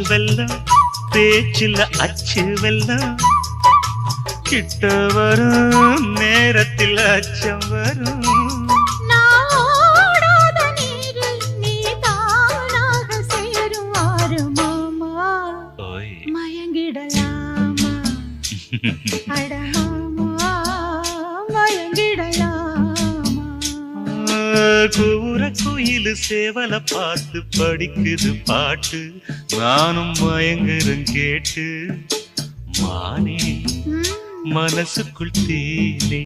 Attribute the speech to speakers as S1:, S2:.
S1: வெல்லம் பேச்சில் அச்சு வெல்லம் கிட்ட வரும் நேரத்தில் அச்சம் வரும் கூற குயிலு சேவல பார்த்து படிக்குது பாட்டு நானும் மயங்குறேன் கேட்டு மானே மனசுக்குள் தேனே